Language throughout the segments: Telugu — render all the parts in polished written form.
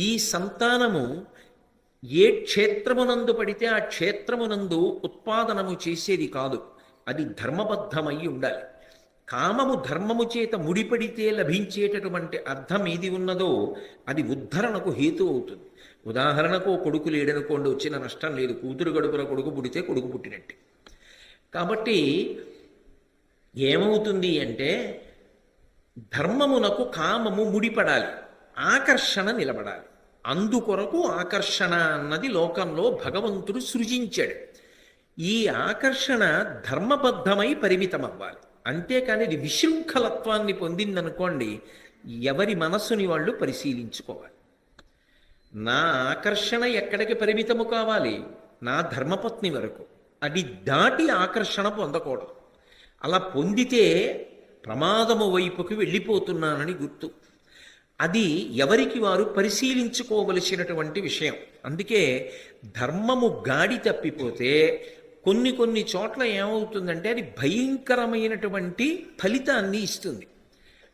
ఈ సంతానము ఏ క్షేత్రమునందు పడితే ఆ క్షేత్రమునందు ఉత్పాదనము చేసేది కాదు. అది ధర్మబద్ధమై ఉండాలి. కామము ధర్మము చేత ముడిపడితే లభించేటటువంటి అర్థం ఏది ఉన్నదో అది ఉద్ధరణకు హేతు అవుతుంది. ఉదాహరణకు కొడుకు లేడనుకోండి, వచ్చిన నష్టం లేదు. కూతురు గడుపున కొడుకు పుడితే కొడుకు పుట్టినట్టే. కాబట్టి ఏమవుతుంది అంటే ధర్మమునకు కామము ముడిపడాలి, ఆకర్షణ నిలబడాలి. అందుకొరకు ఆకర్షణ అన్నది లోకంలో భగవంతుడు సృజించాడు. ఈ ఆకర్షణ ధర్మబద్ధమై పరిమితం అవ్వాలి. అంతేకాని ఇది విశృంఖలత్వాన్ని పొందిందనుకోండి, ఎవరి మనస్సుని వాళ్ళు పరిశీలించుకోవాలి. నా ఆకర్షణ ఎక్కడికి పరిమితము కావాలి? నా ధర్మపత్ని వరకు. అది దాటి ఆకర్షణ పొందకూడదు. అలా పొందితే ప్రమాదము వైపుకి వెళ్ళిపోతున్నానని గుర్తు. అది ఎవరికి వారు పరిశీలించుకోవలసినటువంటి విషయం. అందుకే ధర్మము గాడి తప్పిపోతే కొన్ని చోట్ల ఏమవుతుందంటే అది భయంకరమైనటువంటి ఫలితాన్ని ఇస్తుంది.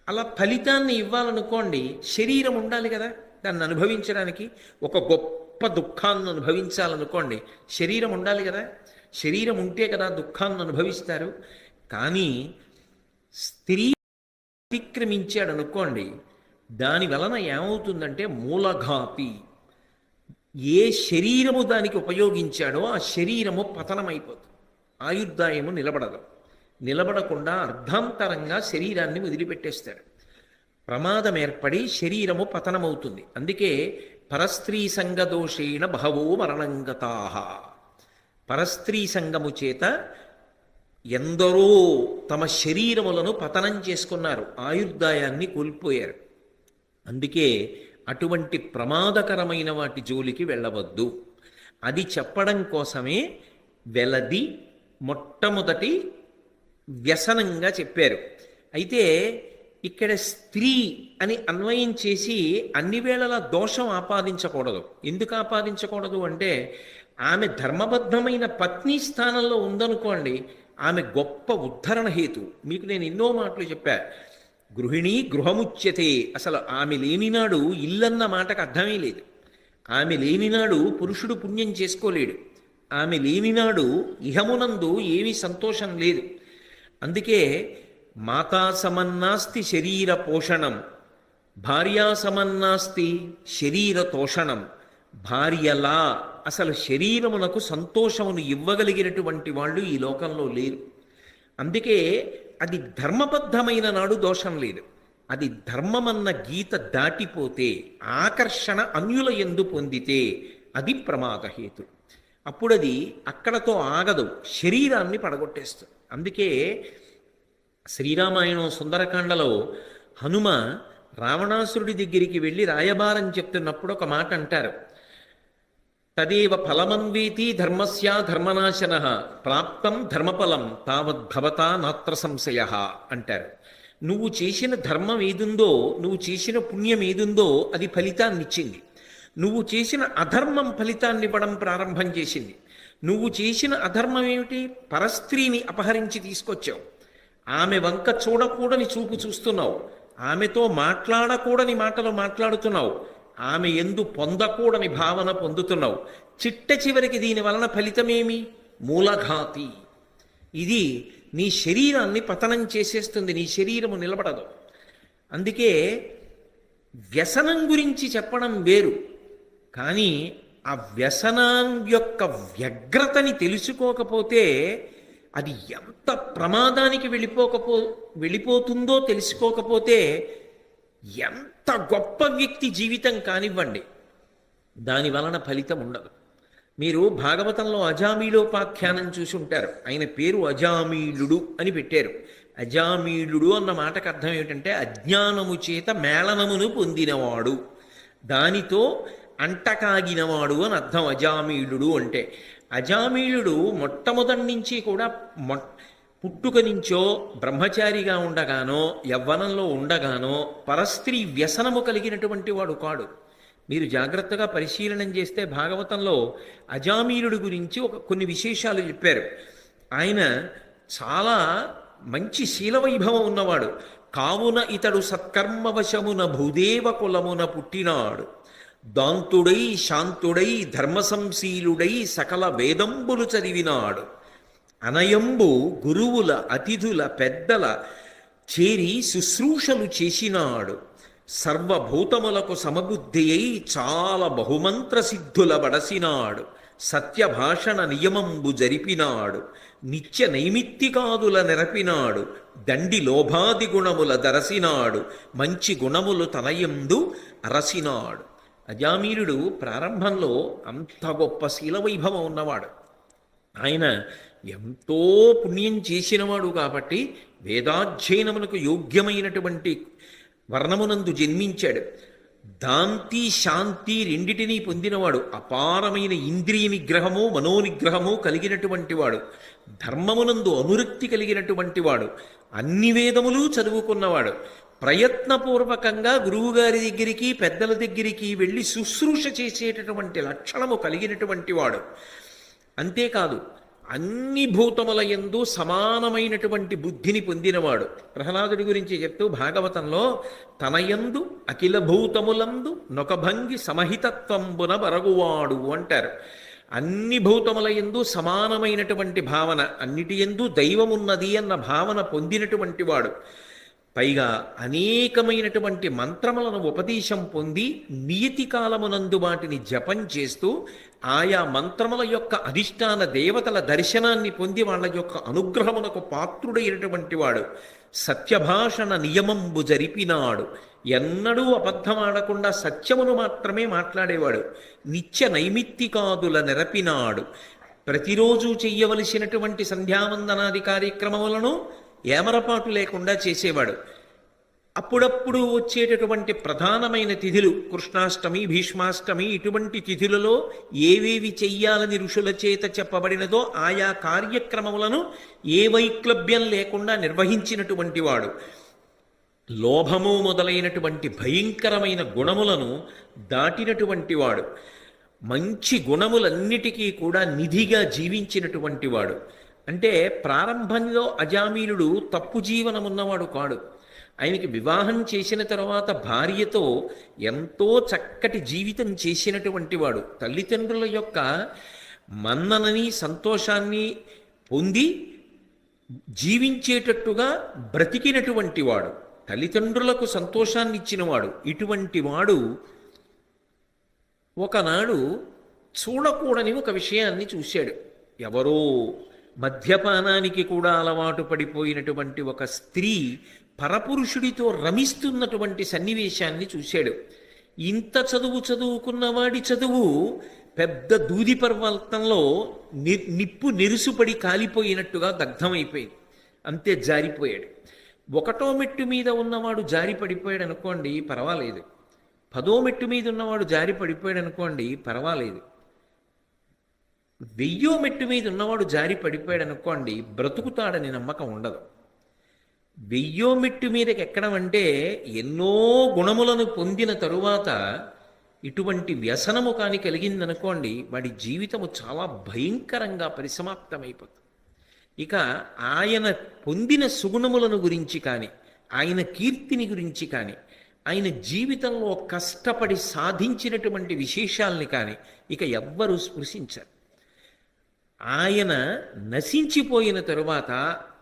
అలా ఫలితాన్ని ఇవ్వాలనుకోండి, శరీరం ఉండాలి కదా దాన్ని అనుభవించడానికి. ఒక గొప్ప దుఃఖాన్ని అనుభవించాలనుకోండి, శరీరం ఉండాలి కదా. శరీరం ఉంటే కదా దుఃఖాన్ని అనుభవిస్తారు. కానీ స్త్రీ అతిక్రమించాడు అనుకోండి, దాని వలన ఏమవుతుందంటే మూలఘాతి. ఏ శరీరము దానికి ఉపయోగించాడో ఆ శరీరము పతనమైపోతుంది. ఆయుర్దాయము నిలబడదు. నిలబడకుండా అర్ధాంతరంగా శరీరాన్ని వదిలిపెట్టేస్తాడు. ప్రమాదం ఏర్పడి శరీరము పతనమవుతుంది. అందుకే పరస్త్రీ సంగదోషేణ బహవో మరణంగతాః. పరస్త్రీ సంగము చేత ఎందరో తమ శరీరములను పతనం చేసుకున్నారు, ఆయుర్దాయాన్ని కోల్పోయారు. అందుకే అటువంటి ప్రమాదకరమైన వాటి జోలికి వెళ్ళవద్దు. అది చెప్పడం కోసమే వెలది మొట్టమొదటి వ్యసనంగా చెప్పారు. అయితే ఇక్కడ స్త్రీ అని అన్వయం చేసి అన్ని వేళలా దోషం ఆపాదించకూడదు. ఎందుకు ఆపాదించకూడదు అంటే ఆమె ధర్మబద్ధమైన పత్ని స్థానంలో ఉందనుకోండి, ఆమె గొప్ప ఉద్ధరణ హేతు. మీకు నేను ఎన్నో మాటలు చెప్పా. గృహిణి గృహముచ్యతే. అసలు ఆమె లేనినాడు ఇల్లన్న మాటకు అర్థమే లేదు. ఆమె లేనినాడు పురుషుడు పుణ్యం చేసుకోలేడు. ఆమె లేనినాడు ఇహమునందు ఏమీ సంతోషం లేదు. అందుకే మాతా సమన్నాస్తి శరీర పోషణం, భార్యా సమన్నాస్తి శరీర తోషణం. భార్యలా అసలు శరీరమునకు సంతోషమును ఇవ్వగలిగినటువంటి వాళ్ళు ఈ లోకంలో లేరు. అందుకే అది ధర్మబద్ధమైన నాడు దోషం లేదు. అది ధర్మమన్న గీత దాటిపోతే, ఆకర్షణ అన్యుల యందు పొందితే అది ప్రమాదహేతు. అప్పుడు అది అక్కడతో ఆగదు, శరీరాన్ని పడగొట్టేస్తుంది. అందుకే శ్రీరామాయణం సుందరకాండలో హనుమ రావణాసురుడి దగ్గరికి వెళ్ళి రాయబారం చెప్తున్నప్పుడు ఒక మాట అంటారు. తదేవ ఫలమన్వేతి ధర్మస్యా ధర్మనాశన ప్రాప్తం ధర్మఫలం తావద్భవతా నాత్ర సంశయ అంటారు. నువ్వు చేసిన ధర్మం ఏదుందో, నువ్వు చేసిన పుణ్యం ఏదుందో అది ఫలితాన్నిచ్చింది. నువ్వు చేసిన అధర్మం ఫలితాన్ని ఇవ్వడం ప్రారంభం చేసింది. నువ్వు చేసిన అధర్మం ఏమిటి? పరస్త్రీని అపహరించి తీసుకొచ్చావు. ఆమె వంక చూడకూడని చూపు చూస్తున్నావు. ఆమెతో మాట్లాడకూడని మాటలు మాట్లాడుతున్నావు. ఆమె ఎందు పొందకూడని భావన పొందుతున్నావు. చిట్ట చివరికి దీని వలన ఫలితమేమి? మూలఘాతి. ఇది నీ శరీరాన్ని పతనం చేసేస్తుంది. నీ శరీరము నిలబడదు. అందుకే వ్యసనం గురించి చెప్పడం వేరు, కానీ ఆ వ్యసనం యొక్క వ్యగ్రతని తెలుసుకోకపోతే అది ఎంత ప్రమాదానికి వెళ్ళిపోతుందో తెలుసుకోకపోతే ఎంత గొప్ప వ్యక్తి జీవితం కానివ్వండి, దాని వలన ఫలితం ఉండదు. మీరు భాగవతంలో అజామీలోపాఖ్యానం చూసి ఉంటారు. ఆయన పేరు అజామీలుడు అని పెట్టారు. అజామీలుడు అన్న మాటకు అర్థం ఏమిటంటే అజ్ఞానము చేత మేళనమును పొందినవాడు, దానితో అంటకాగినవాడు అని అర్థం. అజామీలుడు అంటే అజామీలుడు మొట్టమొదటి నుంచి కూడా పుట్టుక నుంచో బ్రహ్మచారిగా ఉండగానో యవ్వనంలో ఉండగానో పరస్త్రీ వ్యసనము కలిగినటువంటి వాడు కాడు. మీరు జాగ్రత్తగా పరిశీలనం చేస్తే భాగవతంలో అజామీలుడి గురించి కొన్ని విశేషాలు చెప్పారు. ఆయన చాలా మంచి శీలవైభవం ఉన్నవాడు. కావున ఇతడు సత్కర్మవశమున భూదేవ కులమున పుట్టినాడు, దాంతుడై శాంతుడై ధర్మసంశీలుడై సకల వేదంబులు చదివినాడు. అనయంబు గురువుల అతిథుల పెద్దల చేరి శుశ్రూషలు చేసినాడు. సర్వభూతములకు సమబుద్ధి అయి చాలా బహుమంత్ర సిద్ధుల బడసినాడు. సత్యభాషణ నియమంబు జరిపినాడు. నిత్య నైమిత్తికాదుల నెరపినాడు. దండి లోభాది గుణముల దరసినాడు. మంచి గుణములు తనయందు అరసినాడు. అజామీరుడు ప్రారంభంలో అంత గొప్ప శీలవైభవం ఉన్నవాడు. ఆయన ఎంతో పుణ్యం చేసినవాడు కాబట్టి వేదాధ్యయనమునకు యోగ్యమైనటువంటి వర్ణమునందు జన్మించాడు. దాంతి శాంతి రెండిటినీ పొందినవాడు. అపారమైన ఇంద్రియ నిగ్రహము మనోనిగ్రహము కలిగినటువంటి వాడు. ధర్మమునందు అనురక్తి కలిగినటువంటి వాడు. అన్ని వేదములు చదువుకున్నవాడు. ప్రయత్నపూర్వకంగా గురువుగారి దగ్గరికి పెద్దల దగ్గరికి వెళ్ళి శుశ్రూష చేసేటటువంటి లక్షణము కలిగినటువంటి వాడు. అంతేకాదు అన్ని భూతముల యందు సమానమైనటువంటి బుద్ధిని పొందినవాడు. ప్రహ్లాదుడి గురించి చెప్తూ భాగవతంలో తనయందు అఖిల భూతములందు నొకభంగి సమహితత్వంబున బరగువాడు అంటారు. అన్ని భూతముల యందు సమానమైనటువంటి భావన, అన్నిటి యందు దైవమున్నది అన్న భావన పొందినటువంటి వాడు. పైగా అనేకమైనటువంటి మంత్రములను ఉపదేశం పొంది నియతి కాలమునందు వాటిని జపం చేస్తూ ఆయా మంత్రముల యొక్క అధిష్టాన దేవతల దర్శనాన్ని పొంది వాళ్ళ యొక్క అనుగ్రహమునకు పాత్రుడైనటువంటి వాడు. సత్యభాషణ నియమంబు జరిపినాడు. ఎన్నడూ అబద్ధమాడకుండా సత్యమును మాత్రమే మాట్లాడేవాడు. నిత్య నైమిత్తికాదుల నెరపినాడు. ప్రతిరోజు చెయ్యవలసినటువంటి సంధ్యావందనాది కార్యక్రమములను ఏమరపాటు లేకుండా చేసేవాడు. అప్పుడప్పుడు వచ్చేటటువంటి ప్రధానమైన తిథులు కృష్ణాష్టమి, భీష్మాష్టమి, ఇటువంటి తిథులలో ఏవేవి చెయ్యాలని ఋషుల చేత చెప్పబడినదో ఆయా కార్యక్రమములను ఏ వైక్లభ్యం లేకుండా నిర్వహించినటువంటి వాడు. లోభము మొదలైనటువంటి భయంకరమైన గుణములను దాటినటువంటి వాడు. మంచి గుణములన్నిటికీ కూడా నిధిగా జీవించినటువంటి వాడు. అంటే ప్రారంభంలో అజామీనుడు తప్పు జీవనం ఉన్నవాడు కాడు. ఆయనకి వివాహం చేసిన తర్వాత భార్యతో ఎంతో చక్కటి జీవితం చేసినటువంటి వాడు. తల్లిదండ్రుల యొక్క మన్ననని సంతోషాన్ని పొంది జీవించేటట్టుగా బ్రతికినటువంటి వాడు. తల్లిదండ్రులకు సంతోషాన్ని ఇచ్చినవాడు. ఇటువంటి వాడు ఒకనాడు చూడకూడని ఒక విషయాన్ని చూశాడు. ఎవరో మద్యపానానికి కూడా అలవాటు పడిపోయినటువంటి ఒక స్త్రీ పరపురుషుడితో రమిస్తున్నటువంటి సన్నివేశాన్ని చూశాడు. ఇంత చదువుకున్నవాడి చదువు పెద్ద దూది పర్వతంలో నిప్పు నెరుసుపడి కాలిపోయినట్టుగా దగ్ధమైపోయింది. అంతే జారిపోయాడు. ఒకటో మెట్టు మీద ఉన్నవాడు జారి పడిపోయాడు అనుకోండి, పర్వాలేదు. 10వ మెట్టు మీద ఉన్నవాడు జారి పడిపోయాడు అనుకోండి, పర్వాలేదు. 1000వ మెట్టు మీద ఉన్నవాడు జారి పడిపోయాడు అనుకోండి, బ్రతుకుతాడని నమ్మకం ఉండదు. 1000వ మెట్టు మీదకి ఎక్కడం అంటే ఎన్నో గుణములను పొందిన తరువాత ఇటువంటి వ్యసనము కాని కలిగిందనుకోండి, వాడి జీవితము చాలా భయంకరంగా పరిసమాప్తమైపోతుంది. ఇక ఆయన పొందిన సుగుణములను గురించి కానీ, ఆయన కీర్తిని గురించి కానీ, ఆయన జీవితంలో కష్టపడి సాధించినటువంటి విశేషాలని కానీ ఇక ఎవ్వరూ స్పృశించరు. ఆయన నశించిపోయిన తరువాత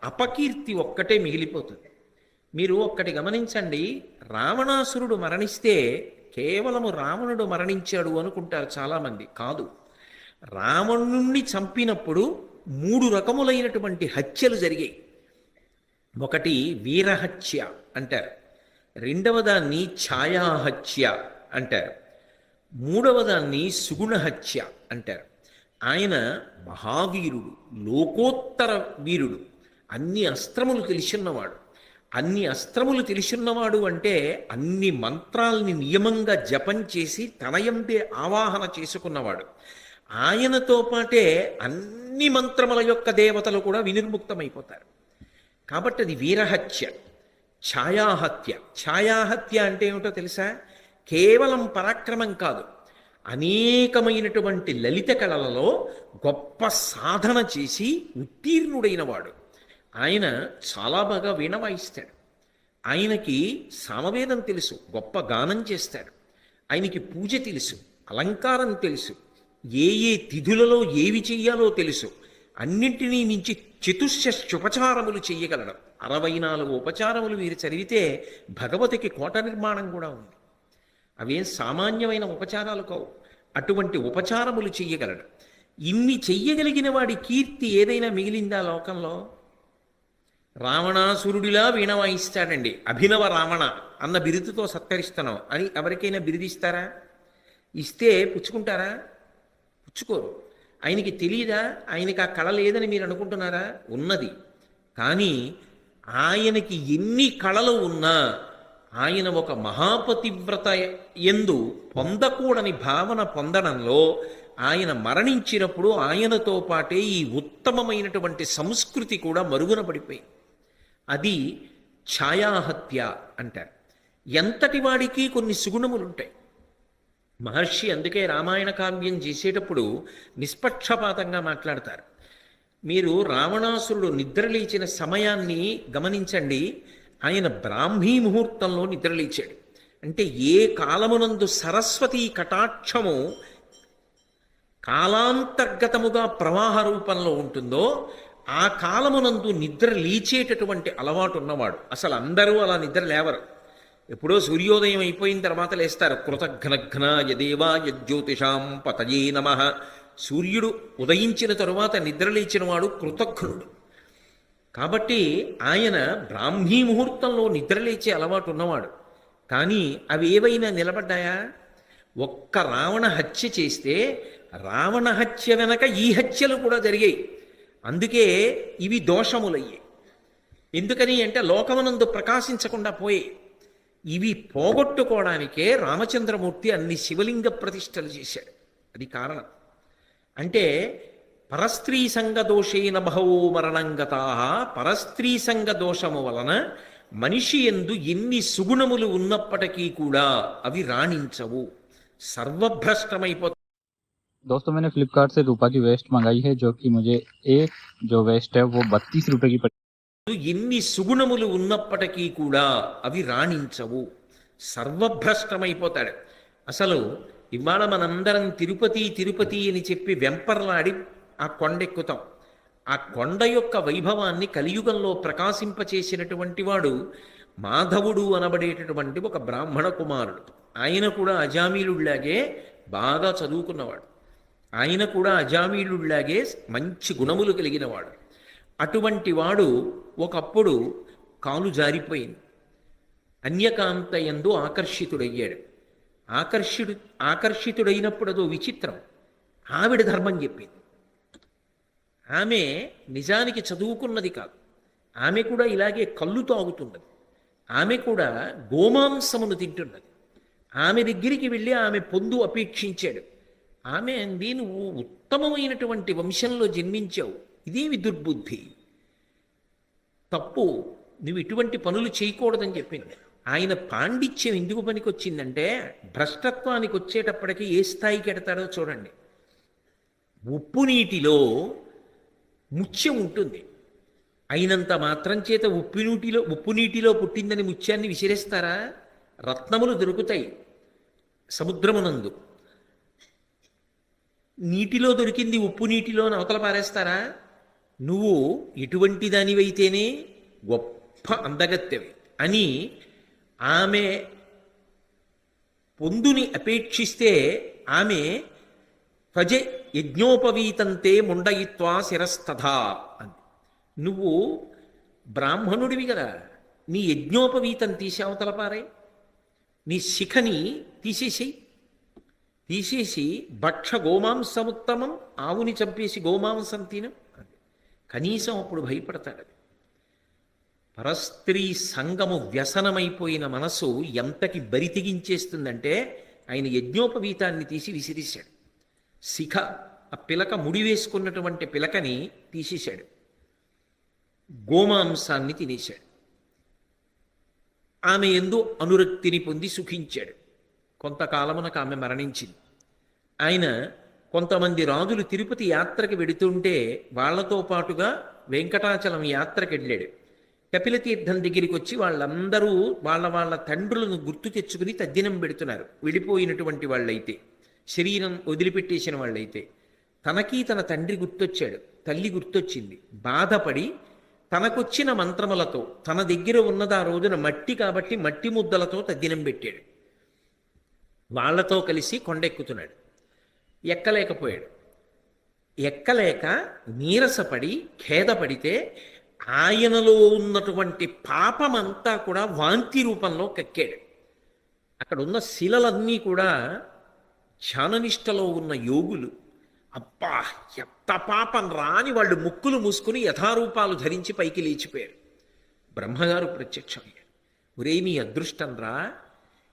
అపకీర్తి ఒక్కటే మిగిలిపోతుంది. మీరు ఒక్కటి గమనించండి, రావణాసురుడు మరణిస్తే కేవలము రావణుడు మరణించాడు అనుకుంటారు చాలామంది. కాదు, రావణుణ్ణి చంపినప్పుడు 3 రకములైనటువంటి హత్యలు జరిగాయి. ఒకటి వీరహత్య అంటారు, రెండవ దాన్ని ఛాయాహత్య అంటారు, మూడవ దాన్ని సుగుణహత్య అంటారు. ఆయన మహావీరుడు, లోకోత్తర వీరుడు, అన్ని అస్త్రములు తెలిసిన్నవాడు. అన్ని అస్త్రములు తెలిసిన్నవాడు అంటే అన్ని మంత్రాల్ని నియమంగా జపం చేసి తనయందే ఆవాహన చేసుకున్నవాడు. ఆయనతో పాటే అన్ని మంత్రముల యొక్క దేవతలు కూడా వినిర్ముక్తమైపోతారు. కాబట్టి అది వీరహత్య. ఛాయాహత్య. ఛాయాహత్య అంటే ఏమిటో తెలుసా? కేవలం పరాక్రమం కాదు, అనేకమైనటువంటి లలిత కళలలో గొప్ప సాధన చేసి ఉత్తీర్ణుడైన వాడు. ఆయన చాలా బాగా వీణ వాయిస్తాడు. ఆయనకి సామవేదం తెలుసు, గొప్ప గానం చేస్తాడు. ఆయనకి పూజ తెలుసు, అలంకారం తెలుసు, ఏ ఏ తిథులలో ఏవి చెయ్యాలో తెలుసు. అన్నింటినీ మించి చతుషష్ట్యుపచారములు చెయ్యగలడు. 64 ఉపచారములు మీరు చదివితే భగవతికి కోట నిర్మాణం కూడా ఉంది. అవేం సామాన్యమైన ఉపచారాలు కావు. అటువంటి ఉపచారములు చెయ్యగలడు. ఇన్ని చెయ్యగలిగిన వాడి కీర్తి ఏదైనా మిగిలిందా లోకంలో? రావణాసురుడిలా వీణ వాయిస్తాడండి, అభినవ రావణ అన్న బిరుదుతో సత్కరిస్తున్నాం అని ఎవరికైనా బిరుదిస్తారా? ఇస్తే పుచ్చుకుంటారా? పుచ్చుకోరు. ఆయనకి తెలియదా? ఆయనకి ఆ కళ లేదని మీరు అనుకుంటున్నారా? ఉన్నది. కానీ ఆయనకి ఎన్ని కళలు ఉన్నా ఆయన ఒక మహాపతివ్రత యందు పొందకూడని భావన పొందడంలో ఆయన మరణించినప్పుడు ఆయనతో పాటే ఈ ఉత్తమమైనటువంటి సంస్కృతి కూడా మరుగున పడిపోయింది. అది ఛాయాహత్య అంటారు. ఎంతటి వాడికి కొన్ని సుగుణములుంటాయి. మహర్షి అందుకే రామాయణ కావ్యం చేసేటప్పుడు నిష్పక్షపాతంగా మాట్లాడతారు. మీరు రావణాసురుడు నిద్రలేచిన సమయాన్ని గమనించండి. ఆయన బ్రాహ్మీ ముహూర్తంలో నిద్రలేచాడు. అంటే ఏ కాలమునందు సరస్వతీ కటాక్షము కాలాంతర్గతముగా ప్రవాహ రూపంలో ఉంటుందో ఆ కాలమునందు నిద్ర లేచేటటువంటి అలవాటు ఉన్నవాడు. అసలు అందరూ అలా నిద్ర లేవరు. ఎప్పుడో సూర్యోదయం అయిపోయిన తర్వాత లేస్తారు. కృతఘ్నఘ్న యదేవా యజ్యోతిషాం పతయే నమః. సూర్యుడు ఉదయించిన తరువాత నిద్రలేచిన వాడు కృతఘ్నుడు. కాబట్టి ఆయన బ్రాహ్మీ ముహూర్తంలో నిద్రలేచే అలవాటు ఉన్నవాడు. కానీ అవి ఏవైనా నిలబడ్డాయా? ఒక్క రావణ హత్య చేస్తే రావణ హత్య వెనక ఈ హత్యలు కూడా జరిగాయి. అందుకే ఇవి దోషములయ్యాయి. ఎందుకని అంటే లోకమునందు ప్రకాశించకుండా పోయే. ఇవి పోగొట్టుకోవడానికే రామచంద్రమూర్తి అన్ని శివలింగ ప్రతిష్టలు చేశాడు. అది కారణం. అంటే పరస్త్రీ సంగ దోషేన బహవో మరణంగతా. పరస్త్రీ సంగ దోషము వలన మనిషి యందు ఎన్ని సుగుణములు ఉన్నప్పటికీ కూడా అవి రాణించవు, సర్వభ్రష్టమైపోతాయి. दोस्तों मैंने फ्लिपकार्ट से रूपा की वेस्ट मंगाई है, जो कि मुझे एक जो वेस्ट है वो 32 रुपए की पड़ी। ఎన్ని సుగుణములు ఉన్నప్పటికీ కూడా అవి రాణించవు, సర్వభ్రష్టమైపోతాడు. అసలు ఇవాళ మనందరం తిరుపతి తిరుపతి అని చెప్పి వెంపర్లాడి ఆ కొండెక్కుతాం. ఆ కొండ యొక్క వైభవాన్ని కలియుగంలో ప్రకాశింపచేసినటువంటి వాడు మాధవుడు అనబడేటటువంటి ఒక బ్రాహ్మణ కుమారుడు. ఆయన కూడా అజామీలుళ్లాగే బాగా చదువుకున్నవాడు. ఆయన కూడా అజామీలుళ్లాగే మంచి గుణములు కలిగినవాడు. అటువంటి వాడు ఒకప్పుడు కాలు జారిపోయింది. అన్యకాంతయందు ఆకర్షితుడయ్యాడు. ఆకర్షితుడైనప్పుడు అదో విచిత్రం. ఆవిడ ధర్మం చెప్పింది. ఆమె నిజానికి చదువుకున్నది కాదు. ఆమె కూడా ఇలాగే కళ్ళు తాగుతున్నది. ఆమె కూడా గోమాంసమును తింటున్నది. ఆమె దగ్గరికి వెళ్ళి ఆమె పొందు అపేక్షించాడు. ఆమె అంది, నువ్వు ఉత్తమమైనటువంటి వంశంలో జన్మించావు, ఇదేమి దుర్బుద్ధి, తప్పు, నువ్వు ఇటువంటి పనులు చేయకూడదని చెప్పింది. ఆయన పాండిత్యం ఎందుకు పనికొచ్చిందంటే భ్రష్టత్వానికి వచ్చేటప్పటికి ఏ స్థాయికి ఎడతాడో చూడండి. ఉప్పు నీటిలో ముత్యం ఉంటుంది. అయినంత మాత్రం చేత ఉప్పు నీటిలో పుట్టిందని ముత్యాన్ని విసిరేస్తారా? రత్నములు దొరుకుతాయి సముద్రమునందు. నీటిలో దొరికింది ఉప్పు నీటిలో అవతల పారేస్తారా? నువ్వు ఎటువంటి దానివైతేనే గొప్ప అందగత్తెవి అని ఆమె పొందుని అపేక్షిస్తే ఆమె త్వజ యజ్ఞోపవీతంతే ముండయిత్వా శిరస్తథా అని. నువ్వు బ్రాహ్మణుడివి కదా, నీ యజ్ఞోపవీతం తీసి అవతల పారే, నీ శిఖని తీసేసి భక్ష గోమాంసముత్తమం, ఆవుని చంపేసి గోమాంసం తినం. కనీసం అప్పుడు భయపడతాడు. పరస్త్రీ సంగము వ్యసనమైపోయిన మనసు ఎంతకి బరి తెగించేస్తుందంటే ఆయన యజ్ఞోపవీతాన్ని తీసి విసిరేశాడు. శిఖ, ఆ పిలక ముడి వేసుకున్నటువంటి పిలకని తీసేశాడు. గోమాంసాన్ని తినేశాడు. ఆమె యందు అనురక్తిని పొంది సుఖించాడు. కొంతకాలమునకు ఆమె మరణించింది. ఆయన కొంతమంది రాజులు తిరుపతి యాత్రకి వెడుతుంటే వాళ్లతో పాటుగా వెంకటాచలం యాత్రకి వెళ్ళాడు. కపిలతీర్థం దగ్గరికి వచ్చి వాళ్ళందరూ వాళ్ళ వాళ్ళ తండ్రులను గుర్తు తెచ్చుకుని తద్దినం పెడుతున్నారు. విడిపోయినటువంటి వాళ్ళైతే, శరీరం వదిలిపెట్టేసిన వాళ్ళైతే. తనకి తన తండ్రి గుర్తొచ్చాడు, తల్లి గుర్తొచ్చింది. బాధపడి తనకొచ్చిన మంత్రములతో, తన దగ్గర ఉన్నది ఆ రోజున మట్టి కాబట్టి మట్టి ముద్దలతో తద్దినం పెట్టాడు. వాళ్లతో కలిసి కొండెక్కుతున్నాడు. ఎక్కలేకపోయాడు. ఎక్కలేక నీరసపడి ఖేదపడితే ఆయనలో ఉన్నటువంటి పాపమంతా కూడా వాంతి రూపంలో కక్కాడు. అక్కడ ఉన్న శిలలన్నీ కూడా ధ్యాననిష్టలో ఉన్న యోగులు, అబ్బా ఎంత పాపం రాని వాళ్ళు ముక్కులు మూసుకుని యథారూపాలు ధరించి పైకి లేచిపోయారు. బ్రహ్మగారు ప్రత్యక్షమయ్యారు. ఒరే మీ అదృష్టం రా,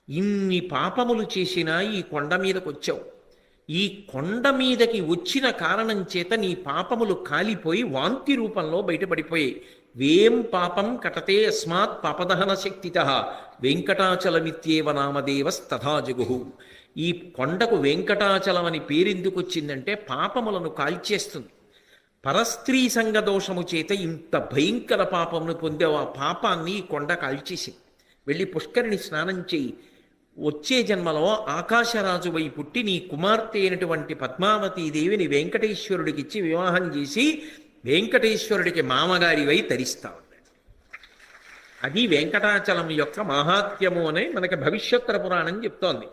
ఇన్ని పాపములు చేసినా ఈ కొండ మీదకి వచ్చావు. ఈ కొండ మీదకి వచ్చిన కారణం చేత నీ పాపములు కాలిపోయి వాంతి రూపంలో బయటపడిపోయి, వేం పాపం కటతే అస్మాత్ పాపదహన శక్తితః వెంకటాచలమిత్యేవ నామదేవస్తథా జగుహు. ఈ కొండకు వెంకటాచలం అని పేరెందుకు వచ్చిందంటే పాపములను కాల్చేస్తుంది. పరస్త్రీ సంగ దోషము చేత ఇంత భయంకర పాపమును పొందావు. ఆ పాపాన్ని ఈ కొండ కాల్చేసింది. వెళ్ళి పుష్కరిణి స్నానం చేయి. వచ్చే జన్మలో ఆకాశరాజువై పుట్టి నీ కుమార్తె అయినటువంటి పద్మావతీదేవిని వెంకటేశ్వరుడికిచ్చి వివాహం చేసి వెంకటేశ్వరుడికి మామగారివై తరిస్తావు. అది వెంకటాచలం యొక్క మహాత్మ్యము అని మనకి భవిష్యోత్తర పురాణం చెప్తోంది.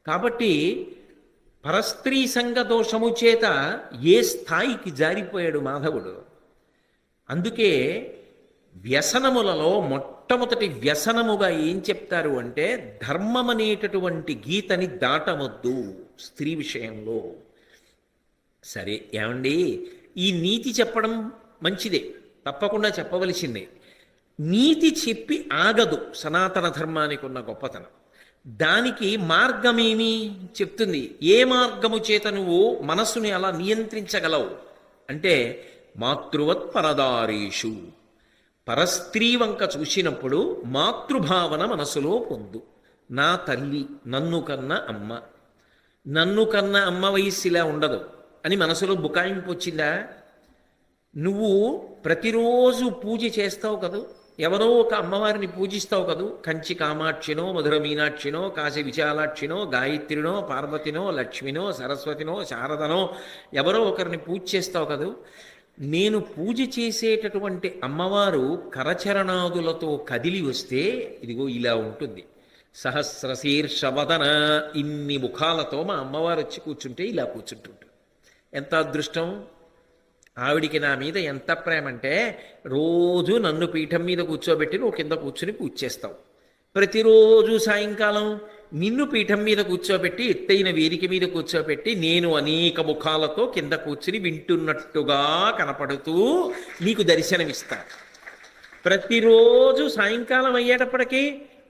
కాబట్టి పరస్త్రీ సంగ దోషము చేత ఏ స్థాయికి జారిపోయాడు మాధవుడు. అందుకే వ్యసనములలో మొట్టమొదటి వ్యసనముగా ఏం చెప్తారు అంటే, ధర్మం అనేటటువంటి గీతని దాటవద్దు స్త్రీ విషయంలో. సరే ఏమండి, ఈ నీతి చెప్పడం మంచిదే, తప్పకుండా చెప్పవలసిందే. నీతి చెప్పి ఆగదు సనాతన ధర్మానికి ఉన్న గొప్పతనం. దానికి మార్గమేమి చెప్తుంది. ఏ మార్గము చేత నువ్వు మనస్సుని అలా నియంత్రించగలవు అంటే, మాతృవత్ పరదారీషు, పరస్త్రీ వంక చూసినప్పుడు మాతృభావన మనసులో పొందు. నా తల్లి, నన్ను కన్న అమ్మ, నన్ను కన్న అమ్మ వయస్సులా ఉండదు అని మనసులో బుకాయింపు వచ్చిందా? నువ్వు ప్రతిరోజు పూజ చేస్తావు కదూ, ఎవరో ఒక అమ్మవారిని పూజిస్తావు కదూ. కంచి కామాక్షినో, మధుర మీనాక్షినో, కాశీ విశాలాక్షినో, గాయత్రినో, పార్వతినో, లక్ష్మినో, సరస్వతినో, శారదనో ఎవరో ఒకరిని పూజ చేస్తావు కదూ. నేను పూజ చేసేటటువంటి అమ్మవారు కరచరణాదులతో కదిలి వస్తే ఇదిగో ఇలా ఉంటుంది. సహస్రశీర్షవదన, ఇన్ని ముఖాలతో మా అమ్మవారు వచ్చి కూర్చుంటే ఇలా కూర్చుంటుంటారు. ఎంత అదృష్టం! ఆవిడికి నా మీద ఎంత ప్రేమ అంటే, రోజు నన్ను పీఠం మీద కూర్చోబెట్టి నువ్వు కింద కూర్చుని పూజ చేస్తావు. ప్రతిరోజు సాయంకాలం నిన్ను పీఠం మీద కూర్చోబెట్టి, ఎత్తైన వేదిక మీద కూర్చోబెట్టి, నేను అనేక ముఖాలతో కింద కూర్చుని వింటున్నట్టుగా కనపడుతూ నీకు దర్శనమిస్తాను. ప్రతిరోజు సాయంకాలం అయ్యేటప్పటికీ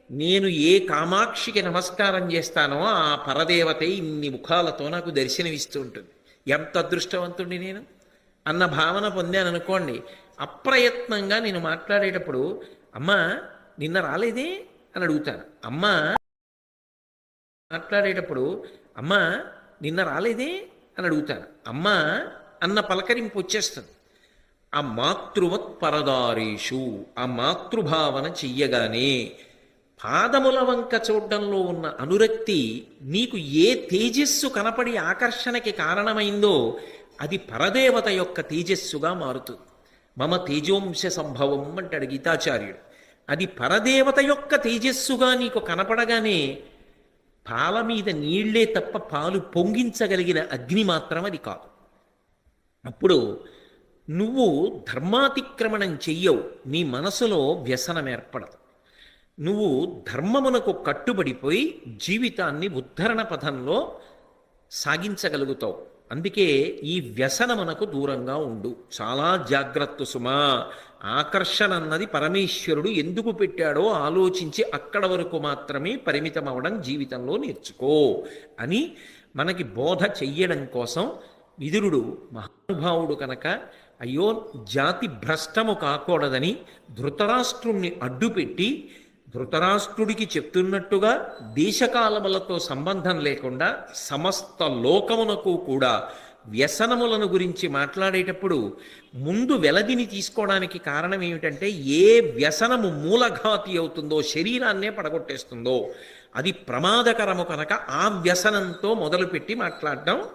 నేను ఏ కామాక్షికి నమస్కారం చేస్తానో ఆ పరదేవతే ఇన్ని ముఖాలతో నాకు దర్శనమిస్తూ ఉంటుంది. ఎంత అదృష్టవంతుడిని నేను అన్న భావన పొందాను అనుకోండి. అప్రయత్నంగా నేను మాట్లాడేటప్పుడు, అమ్మా నిన్న రాలేదే అని అడుగుతాను. అమ్మా మాట్లాడేటప్పుడు, అమ్మా నిన్న రాలేదే అని అడుగుతాను. అమ్మా అన్న పలకరింపు వచ్చేస్తుంది. ఆ మాతృవత్ పరదారీషు, ఆ మాతృభావన చెయ్యగానే పాదముల వంక చూడడంలో ఉన్న అనురక్తి నీకు ఏ తేజస్సు కనపడి ఆకర్షణకి కారణమైందో అది పరదేవత యొక్క తేజస్సుగా మారుతుంది. మమ తేజోంశ సంభవం అంటాడు గీతాచార్యుడు. అది పరదేవత యొక్క తేజస్సుగా నీకు కనపడగానే పాల మీద నీళ్లే తప్ప పాలు పొంగించగలిగిన అగ్ని మాత్రం అది కాదు. అప్పుడు నువ్వు ధర్మాతిక్రమణం చెయ్యవు, నీ మనసులో వ్యసనం ఏర్పడదు. నువ్వు ధర్మమునకు కట్టుబడిపోయి జీవితాన్ని ఉద్ధరణ పథంలో సాగించగలుగుతావు. అందుకే ఈ వ్యసనమునకు దూరంగా ఉండు. చాలా జాగ్రత్త సుమా. ఆకర్షణ అన్నది పరమేశ్వరుడు ఎందుకు పెట్టాడో ఆలోచించి అక్కడ వరకు మాత్రమే పరిమితం అవడం జీవితంలో నేర్చుకో అని మనకి బోధ చెయ్యడం కోసం విదురుడు మహానుభావుడు కనుక, అయ్యో జాతి భ్రష్టము కాకూడదని ధృతరాష్ట్రుణ్ణి అడ్డుపెట్టి, ధృతరాష్ట్రుడికి చెప్తున్నట్టుగా దేశకాలములతో సంబంధం లేకుండా సమస్త లోకమునకు కూడా వ్యసనములను గురించి మాట్లాడేటప్పుడు ముందు వెలదిని తీసుకోవడానికి కారణం ఏమిటంటే ఏ వ్యసనము మూలఘాతి అవుతుందో, శరీరాన్నే పడగొట్టేస్తుందో అది ప్రమాదకరము కనుక ఆ వ్యసనంతో మొదలుపెట్టి మాట్లాడడం